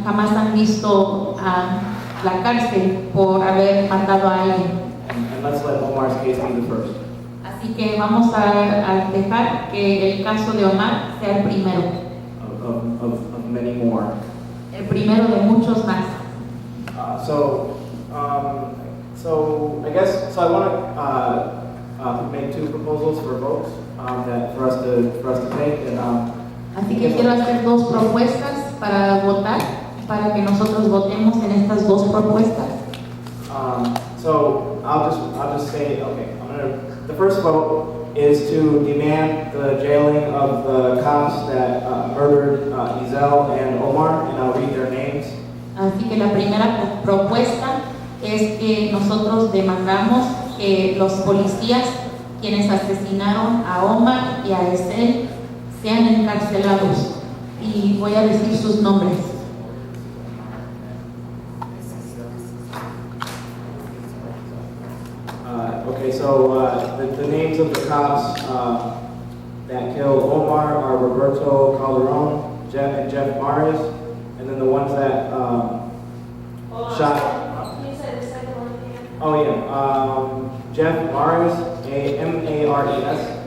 jamás han visto la cárcel por haber matado a alguien. And let's let Omar's case be the first. Así que vamos a dejar que el caso de Omar sea el primero. Of many more. El primero de muchos más. So I want to make two proposals for votes that for us to take. And, Así que quiero hacer dos propuestas para votar, para que nosotros votemos en estas dos propuestas. So I'll just say, okay, the first vote is to demand the jailing of the cops that murdered Ezell and Omar, and I'll read their names. Así que la primera propuesta es que nosotros demandamos que los policías quienes asesinaron a Omar y a Ezell sean encarcelados, y voy a decir sus nombres. Okay, so the names of the cops that killed Omar are Roberto Calderon, Jeff Mares, and then the ones that shot. Can you say the second one again? Oh yeah, Jeff Mares, Mares.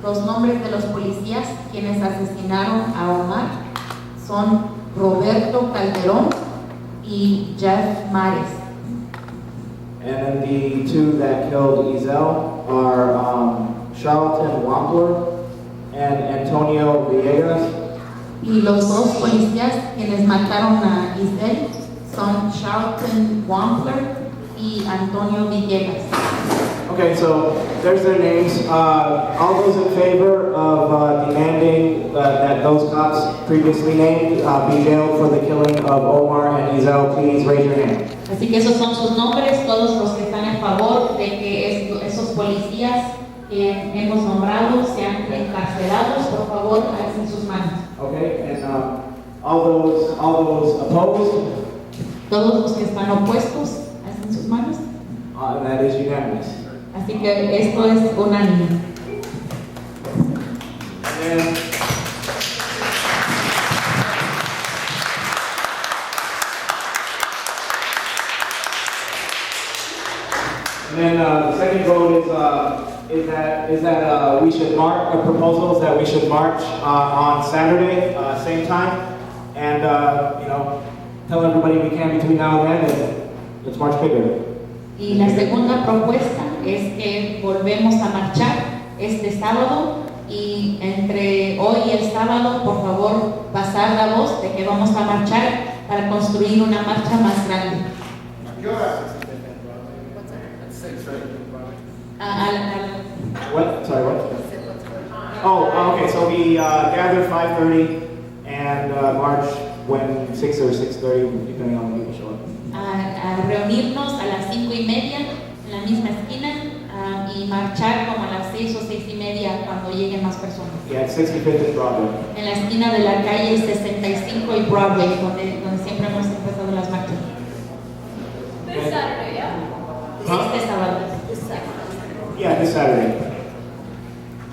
Los nombres de los policías quienes asesinaron a Omar son Roberto Calderón y Jeff Mares. And then the two that killed Ezell are Charlton Wampler and Antonio Villegas. Y los dos policías quienes mataron a Ezell son Charlton Wampler y Antonio Villegas. Okay, so there's their names. All those in favor of demanding that those cops previously named be jailed for the killing of Omar and Ezell, please raise your hand. Así que esos son sus nombres, todos los que están en favor de que esos policías que hemos nombrado sean encarcelados, por favor, alcen sus manos. Okay, and all those opposed? Todos los que están opuestos, alcen sus manos. And that is unanimous. Así que esto es unánime. And then the second vote is that we should mark proposals that we should march on Saturday, same time, and tell everybody we can between now and then, and let's march bigger. Y la segunda propuesta es que volvemos a marchar este sábado, y entre hoy y el sábado, por favor, pasar la voz de que vamos a marchar para construir una marcha más grande. What? Sorry, what? Oh, okay. So we gather 5:30 and march when 6 or 6:30, depending on when people show up. A reunirnos a las 5:30 en la misma esquina y marchar como a las 6 o 6:30 cuando lleguen más personas. Yeah, 65th and Broadway. En la esquina de la calle 65 y Broadway, donde siempre hemos empezado las marchas. This Saturday, yeah? Este sábado. Yeah, this Saturday.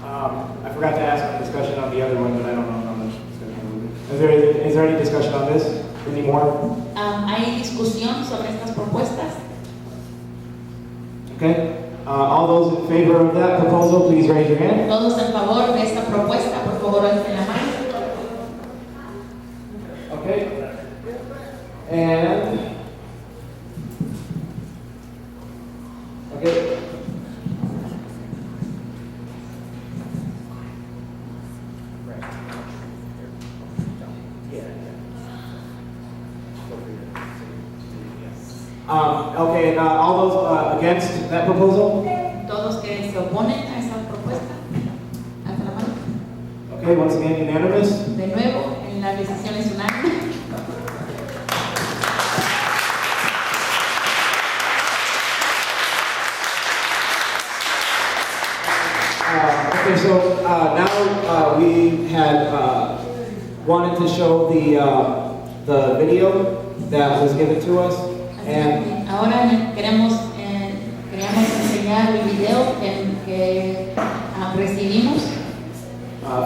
I forgot to ask on discussion on the other one, but I don't know how much discussion will be. Is there any discussion on this? Any more? ¿Hay discusión sobre estas propuestas? Okay. All those in favor of that proposal, please raise your hand. Todos en favor de esta propuesta, por favor, alcen la mano. Okay. And okay. Okay, and all those against that proposal? Todos que se oponen a esa propuesta, alzan la mano. Okay, once again, unanimous. De nuevo, en la decisión es unánime. Okay, so now we had wanted to show the video that was given to us, and ahora queríamos enseñar el video que recibimos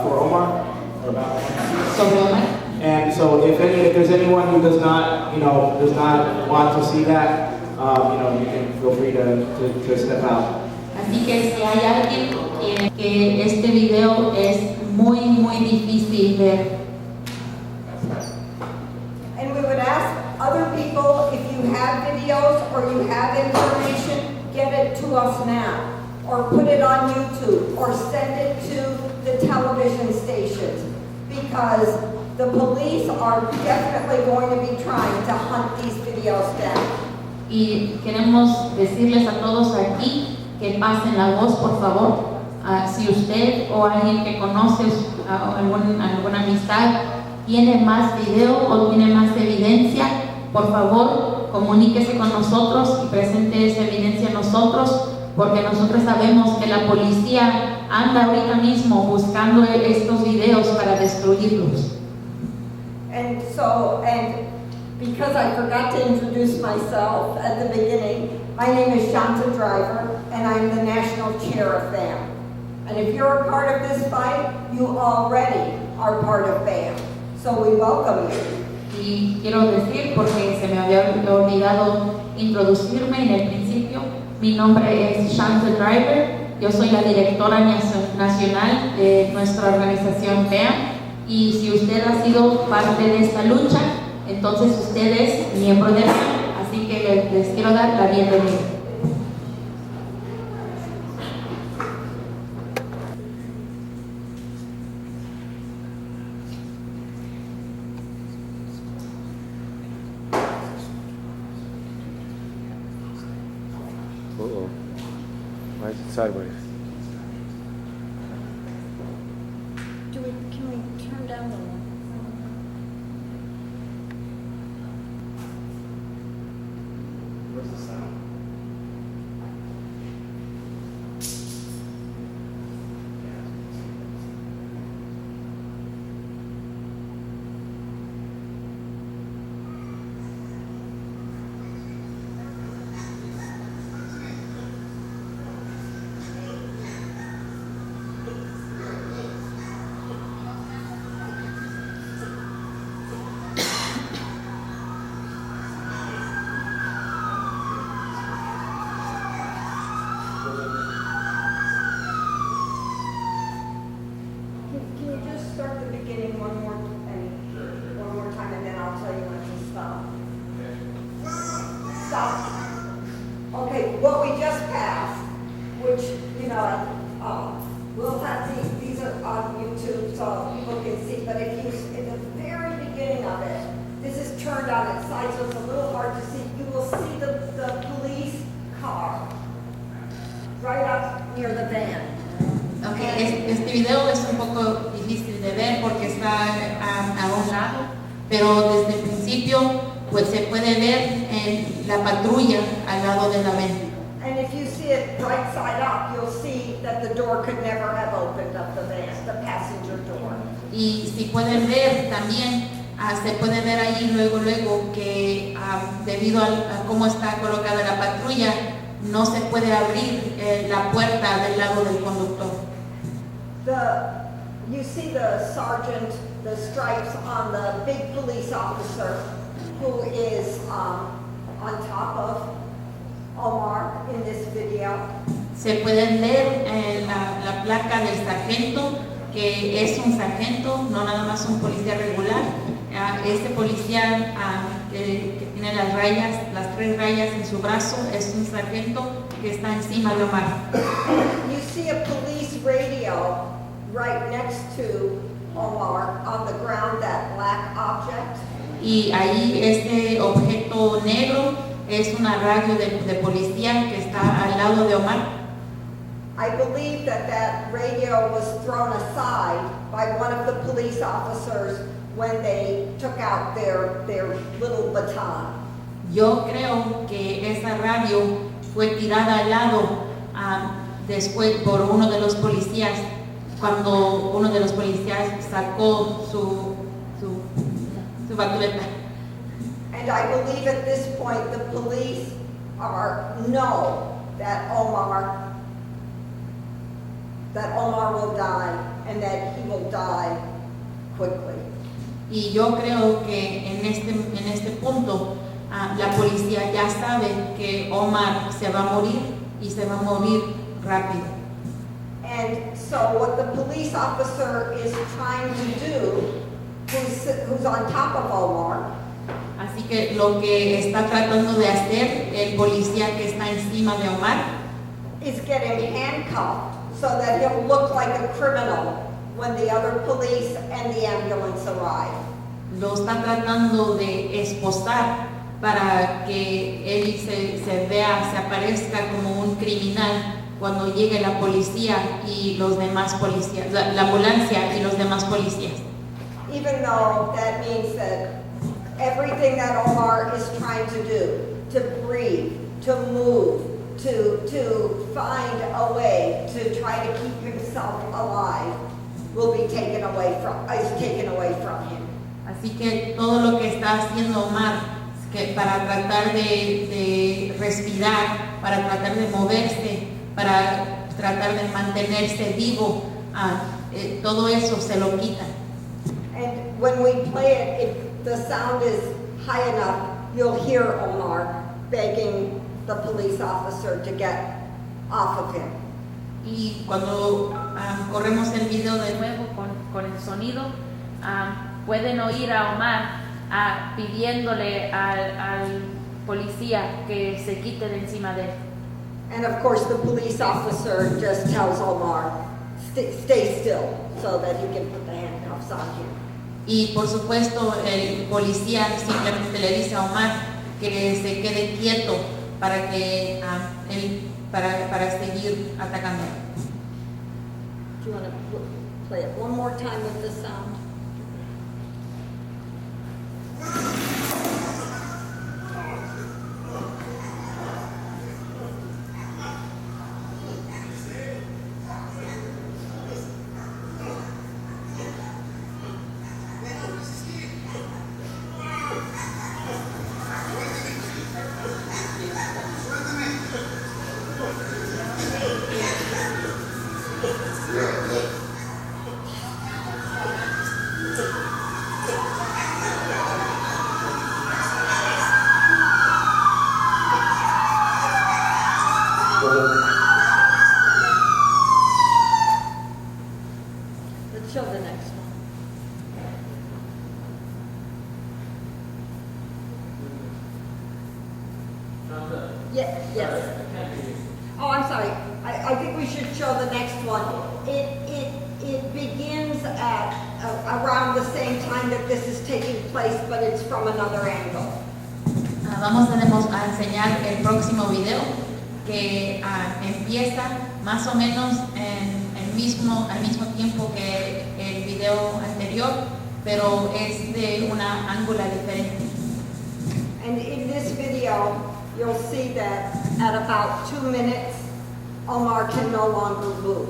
for Omar, or about Omar. sobre Omar. And so if there's anyone who does not want to see that, you can feel free to step out. Así que si hay alguien que este video es muy, muy difícil ver. And we would ask other people, if you have videos or you have information, get it to us now. Or put it on YouTube, or send it to the television stations. Because the police are definitely going to be trying to hunt these videos down. Y queremos decirles a todos aquí que pasen la voz, por favor. Si usted o alguien que conoce alguna amistad tiene más video o tiene más evidencia, por favor, comuníquese con nosotros y presente esa evidencia a nosotros, porque nosotros sabemos que la policía anda ahorita mismo buscando estos videos para destruirlos. And because I forgot to introduce myself at the beginning, my name is Shanta Driver, and I'm the National Chair of BAM. And if you're a part of this fight, you already are part of BAM. So we welcome you. Y quiero decir, porque se me había olvidado introducirme en el principio, mi nombre es Shanta Driver, yo soy la directora nacional de nuestra organización BAM, y si usted ha sido parte de esta lucha, entonces usted es miembro de BAM, así que les quiero dar la bienvenida. Uh-oh. Why is it sideways? Can we turn down the one? Where's the sound? Can you just start the beginning one more time, and then I'll tell you when to stop. Stop. Okay, what we just passed, which, we'll have these are on YouTube so people can see, but if you, in the very beginning of it, this is turned on its side, so it's a little hard to see. You will see the police car right up near the van. Okay, este video es un poco difícil de ver porque está a un lado, pero desde el principio pues se puede ver en la patrulla al lado de la venta. And if you see it right side up, you'll see that the door could never have opened up the van, the passenger door. Y si pueden ver también, se puede ver ahí luego que debido a cómo está colocada la patrulla, no se puede abrir la puerta del lado del conductor. You see the sergeant, the stripes on the big police officer who is on top of Omar in this video. Se pueden ver la placa del sargento, que es un sargento, no nada más un policía regular. Este policía que tiene las 3 rayas en su brazo, es un sargento que está encima de Omar. You see a police radio right next to Omar on the ground, that black object. Y ahí este objeto negro es una radio de policía que está al lado de Omar. I believe that radio was thrown aside by one of the police officers when they took out their little baton. Yo creo que esa radio fue tirada al lado después por uno de los policías, cuando uno de los policías sacó su batueta. And I believe at this point the police know that Omar will die, and that he will die quickly. Y yo creo que en este punto la policía ya sabe que Omar se va a morir y se va a morir rápido. And so what the police officer is trying to do, who's on top of Omar, Así que lo que está tratando de hacer el policía que está encima de Omar is get him handcuffed so that he'll look like a criminal when the other police and the ambulance arrive. lo está tratando de esposar para que él se vea, se aparezca como un criminal cuando llegue la policía y los demás policías, la ambulancia y los demás policías. Even though that means that everything that Omar is trying to do, to breathe, to move, to find a way to try to keep himself alive, will be taken away from him. Así que todo lo que está haciendo Omar que para tratar de respirar, para tratar de moverse, para tratar de mantenerse vivo, todo eso se lo quitan. And when we play it, if the sound is high enough, you'll hear Omar begging the police officer to get off of him. Y cuando corremos el video de nuevo con el sonido, pueden oír a Omar pidiéndole al policía que se quite de encima de él. And of course, the police officer just tells Omar, stay still, so that he can put the handcuffs on him. Y por supuesto el policía simplemente le dice a Omar que se quede quieto para que él para seguir atacando. Do you want to play it one more time with the sound? Let's show the next one. Yes. Oh, I'm sorry. I think we should show the next one. It begins at around the same time that this is taking place, but it's from another angle. Vamos a enseñar el próximo video que empieza más o menos al mismo tiempo que el video anterior, pero es de una ángulo diferente. And in this video, you'll see that at about 2 minutes, Omar can no longer move.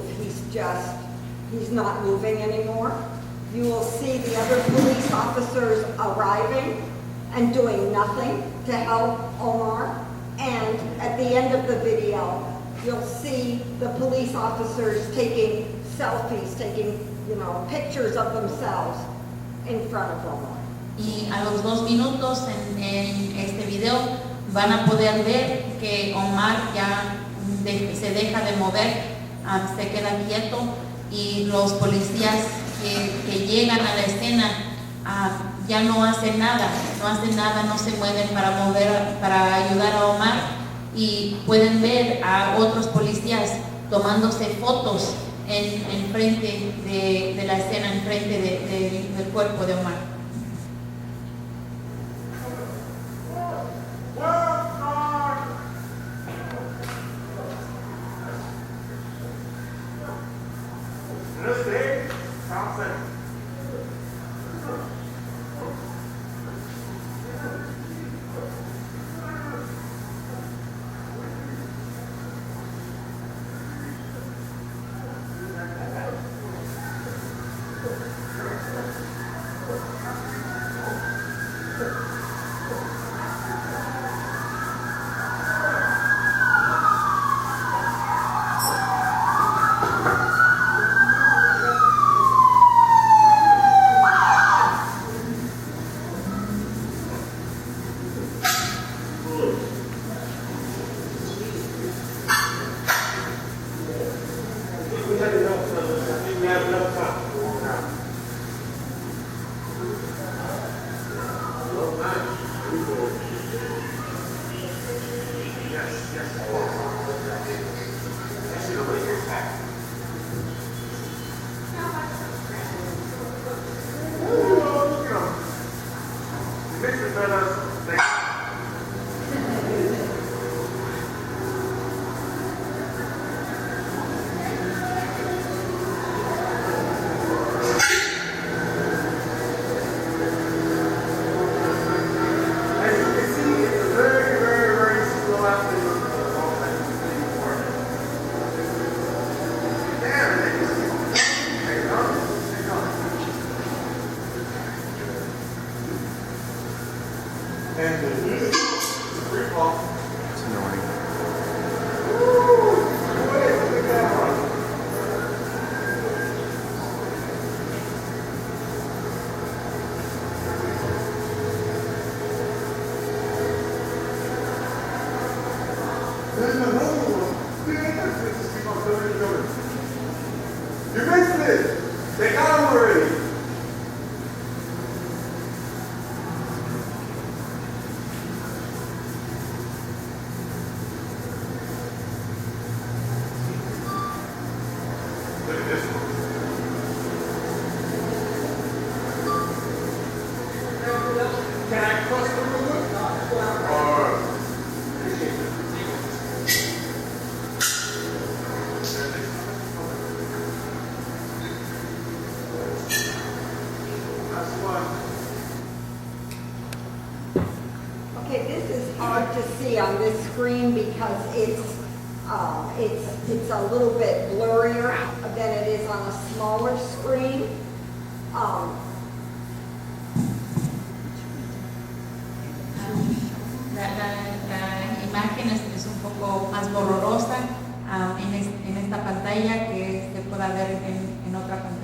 He's not moving anymore. You will see the other police officers arriving and doing nothing to help Omar. And at the end of the video, you'll see the police officers taking selfies, taking, pictures of themselves in front of Omar. Y a los 2 minutos en este video van a poder ver que Omar ya se deja de mover, se queda quieto y los policías que llegan a la escena ya no hacen nada, no se mueven para ayudar a Omar y pueden ver a otros policías tomándose fotos en frente de la escena, en frente del cuerpo de Omar. It's annoying. You missed it! They got him already! Look at this one. Can I cross the room? Okay, this is hard to see on this screen because it's a little bit blurrier than it is on a smaller screen. La imagen es un poco más borrosa en esta pantalla que se pueda ver en otra pantalla.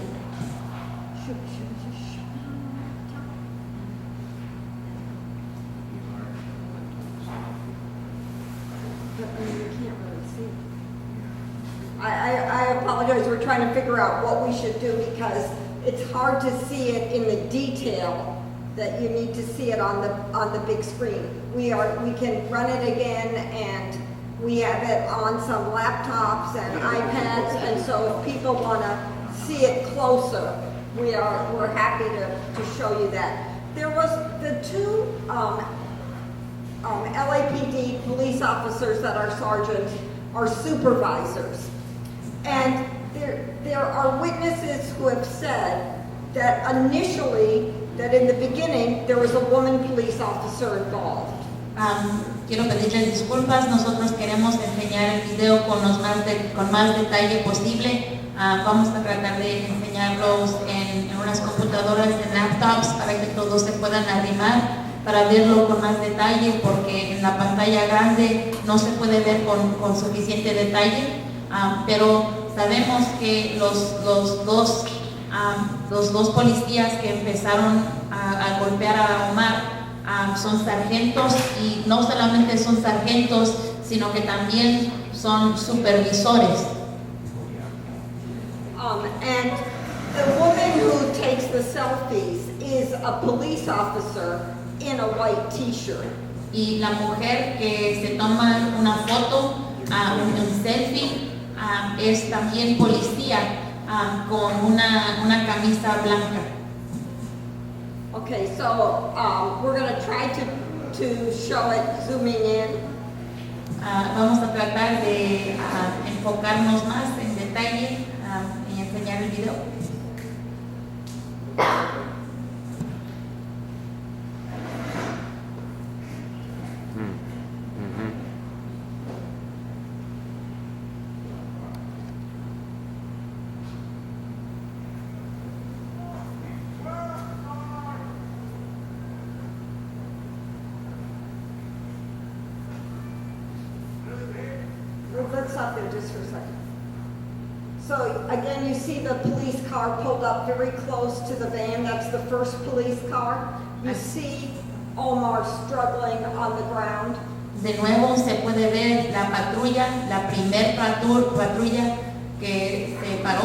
I apologize, we're trying to figure out what we should do because it's hard to see it in the detail that you need to see it on the big screen. We can run it again, and we have it on some laptops and iPads, and so if people want to see it closer, we're happy to show you that. There was the two LAPD police officers that are sergeants are supervisors. And there are witnesses who have said that initially, that in the beginning, there was a woman police officer involved. Quiero pedirles disculpas, nosotros queremos enseñar el video con más detalle posible. Vamos a tratar de enseñarlos en unas computadoras, en laptops, para que todos se puedan arrimar para verlo con más detalle, porque en la pantalla grande no se puede ver con suficiente detalle, pero sabemos que los dos policías que empezaron a golpear a Omar son sargentos, y no solamente son sargentos, sino que también son supervisores. And the woman who takes the selfies is a police officer in a white t-shirt. Y la mujer que se toma una foto, un selfie, es también policía con una camisa blanca. Okay, so we're going to try to show it zooming in. Vamos a tratar de enfocarnos más en detalle y enseñar el video. Let's stop there just for a second. So again, you see the police car pulled up very close to the van. That's the first police car. You see Omar struggling on the ground. De nuevo se puede ver la patrulla, la primer patrulla que se paró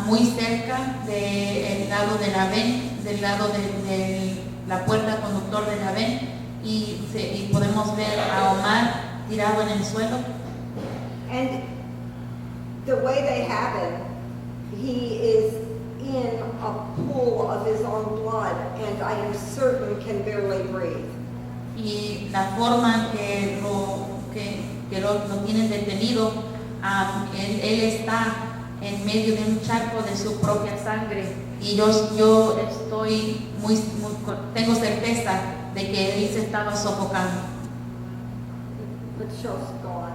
muy cerca del lado de la van, del lado de la puerta conductor de la van, y podemos ver a Omar tirado en el suelo. And the way they have him, he is in a pool of his own blood, and I am certain can barely breathe. Y la forma que lo tienen detenido, él está en medio de un charco de su propia sangre. Y yo estoy tengo certeza de que él se estaba sofocando. Let's show us go on.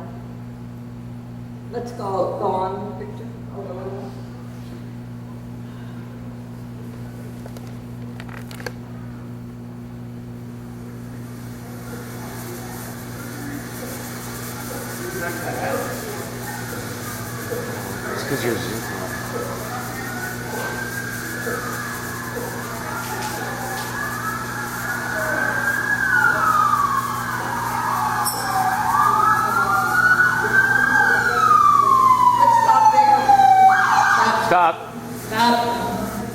Let's go on, Victor. A little. It's because you're zooming. Let's stop there. Stop.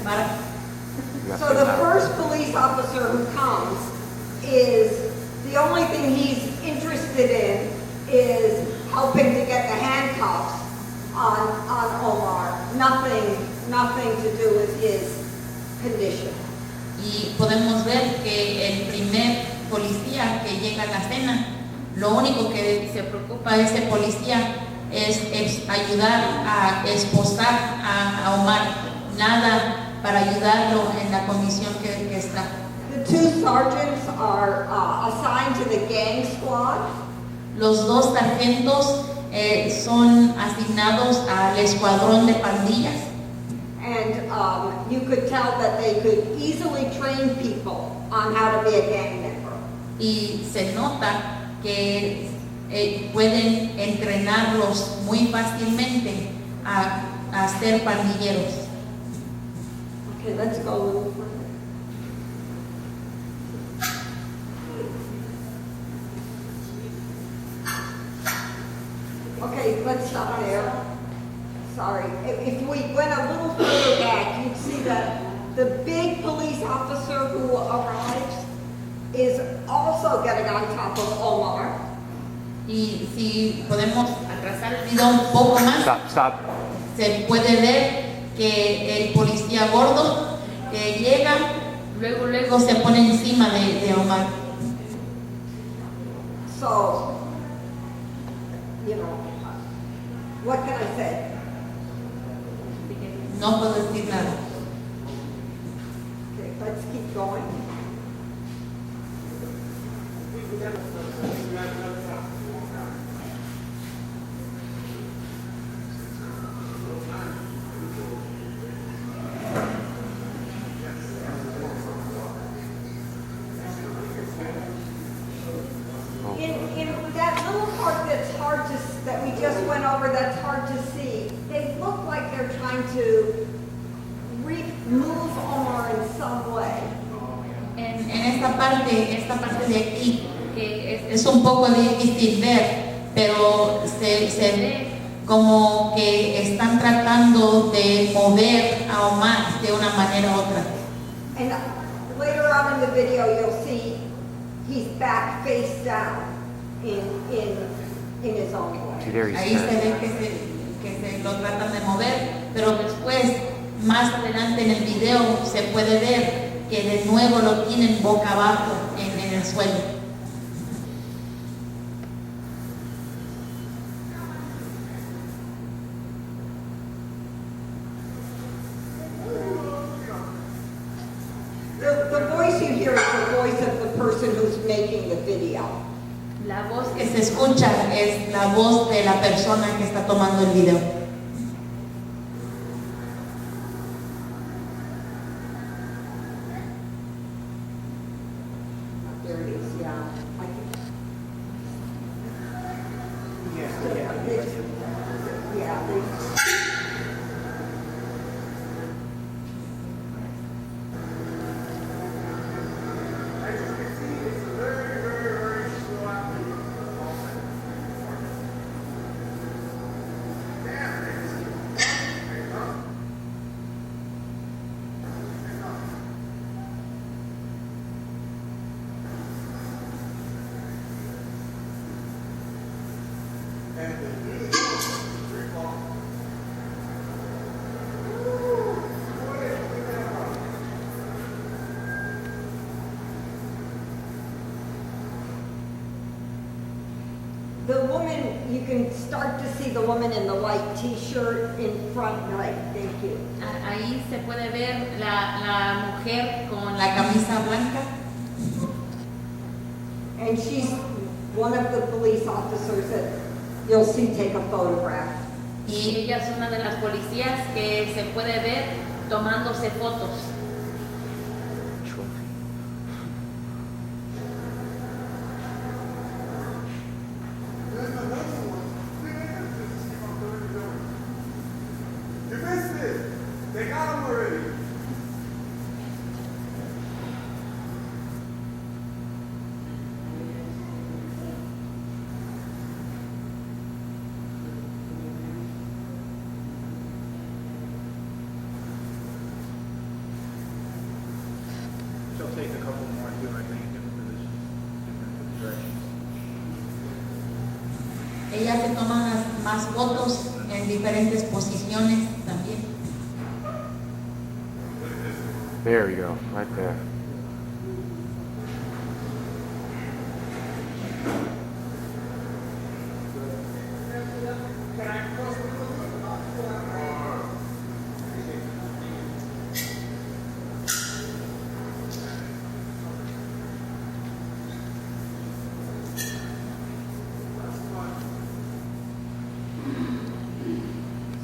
Para. You got So to the now. first police officer who comes is, the only thing he's interested in is helping to get the handcuffs on Omar. Nothing to do with his condition. Y podemos ver que el primer policía que llega a la escena, lo único que se preocupa ese policía es ayudar a esposar a Omar, nada para ayudarlo en la condición que está. The two sergeants are assigned to the gang squad, Los dos sargentos son asignados al escuadrón de pandillas and you could tell that they could easily train people on how to be a gang member. y se nota que pueden entrenarlos muy fácilmente a ser pandilleros. Okay, let's go a little further. Okay, let's stop there. Sorry. If we went a little further back, you'd see that the big police officer who arrives is also getting on top of Omar. Y si podemos atrasar el video un poco más, Stop. se puede ver que el policía gordo llega, luego se pone encima de Omar. So, you know, what can I say? No puedo decir nada. Okay, let's keep going. In that little part that we just went over, that's hard to see, they look like they're trying to remove Omar in some way. En esta parte de aquí, que es un poco difícil ver, pero se ve como que están tratando de mover a Omar de una manera u otra. And later on in the video, you'll see he's back face down in his own way. See there, he's Ahí se turning. ve que se lo tratan de mover, pero después, más adelante en el video, se puede ver que de nuevo lo tienen boca abajo en el suelo. The voice you hear is the voice of the person who's making the video. La voz que se escucha es la voz de la persona que está tomando el video. There it is, yeah. I think- Yeah, they- As you can see, it's a very, very, very slow activity. Damn. The woman, you can start to see the woman in the white t-shirt in front, right, thank you. Ahí se puede ver la mujer con La camisa blanca. And she's one of the police officers that you'll see take a photograph. y ella es una de las policías que se puede ver tomándose fotos. You missed it. They got him already. She'll take a couple more too, I think, different positions, different directions. Ella se toma más fotos en diferentes posiciones también. There you go, right there.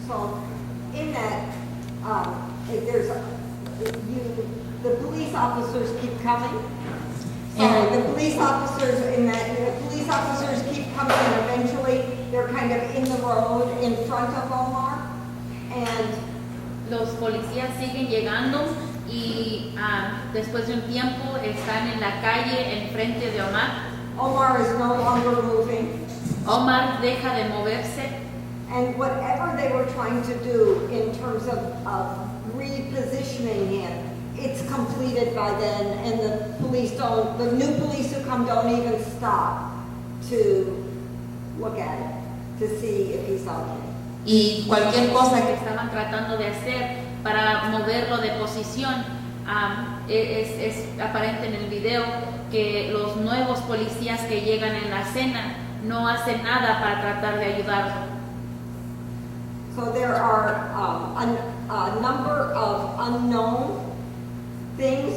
So in that, if there's, the police officers keep coming. Yeah. The police officers the police officers keep coming and eventually they're kind of in the road in front of Omar. And Los policías siguen llegando y después de un tiempo están en la calle enfrente de Omar. Omar is no longer moving. Omar deja de moverse And whatever they were trying to do in terms of repositioning him, it's completed by then, and the new police who come don't even stop to look at it, to see if he's okay. Y cualquier cosa que que estaban tratando de hacer para moverlo de posición. Es aparente en el video que los nuevos policías que llegan en la escena no hacen nada para tratar de ayudarlo. So there are a number of unknown things.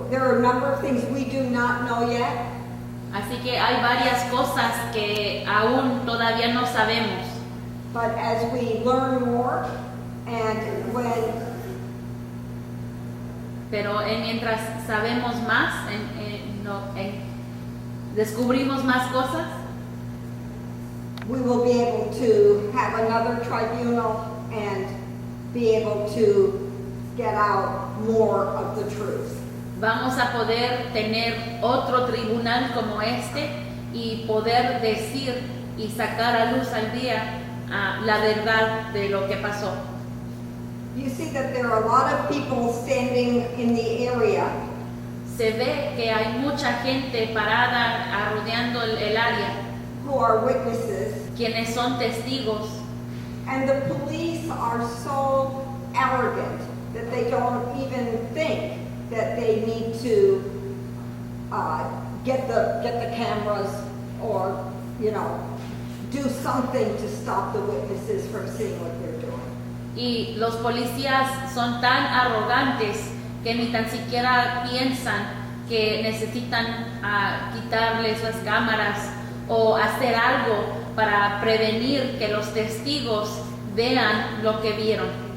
There are a number of things we do not know yet. Así que hay varias cosas que aún todavía no sabemos. But as we learn more, and Pero mientras sabemos más, descubrimos más cosas, we will be able to have another tribunal and be able to get out more of the truth. vamos a poder tener otro tribunal como este y poder decir y sacar a luz al día la verdad de lo que pasó. You see that there are a lot of people standing in the area Se ve que hay mucha gente parada rodeando el área, who are witnesses, quienes son testigos, and the police are so arrogant that they don't even think that they need to get the cameras or, do something to stop the witnesses from seeing what they're doing. y los policías son tan arrogantes que ni tan siquiera piensan que necesitan quitarles las cámaras o hacer algo para prevenir que los testigos vean lo que vieron.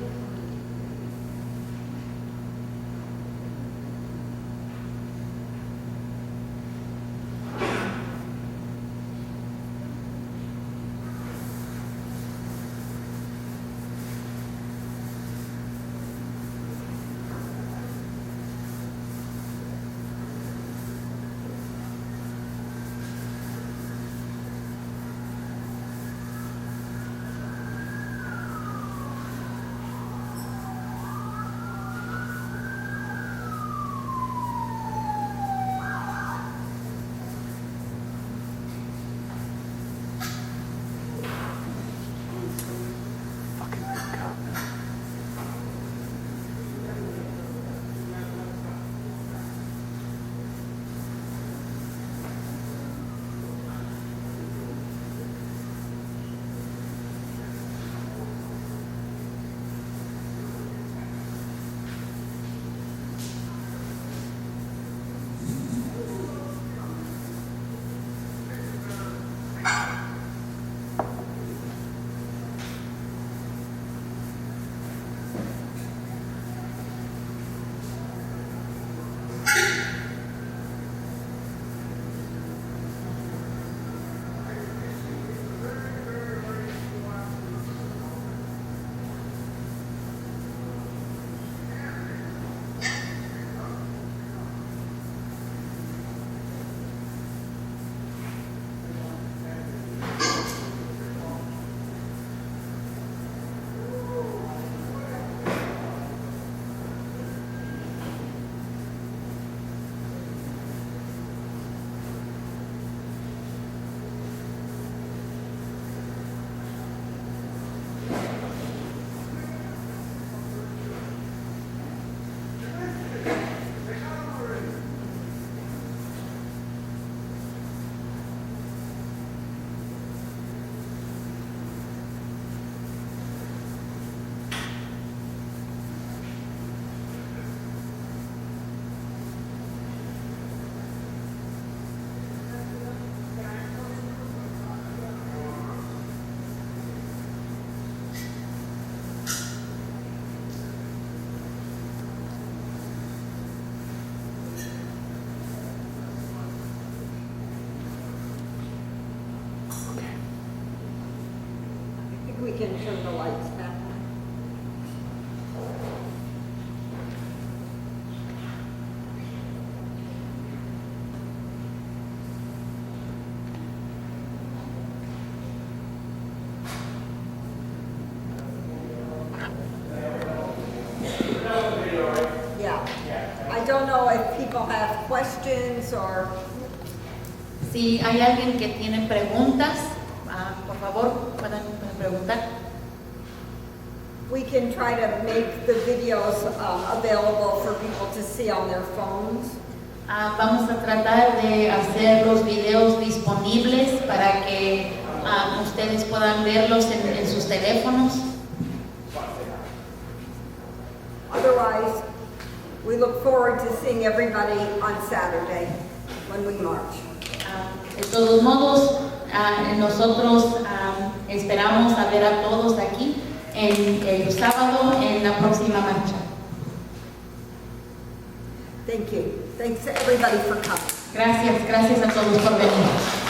we can turn the lights back on. Yeah. I don't know if people have questions or, Si hay alguien que tiene preguntas, por favor, pueden preguntar. we can try to make the videos available for people to see on their phones. Vamos a tratar de hacer los videos disponibles para que ustedes puedan verlos en sus teléfonos. Otherwise, we look forward to seeing everybody on Saturday when we march. De todos modos, nosotros esperamos a ver a todos aquí el sábado en la próxima marcha. Thank you. Thanks to everybody for coming. Gracias a todos por venir.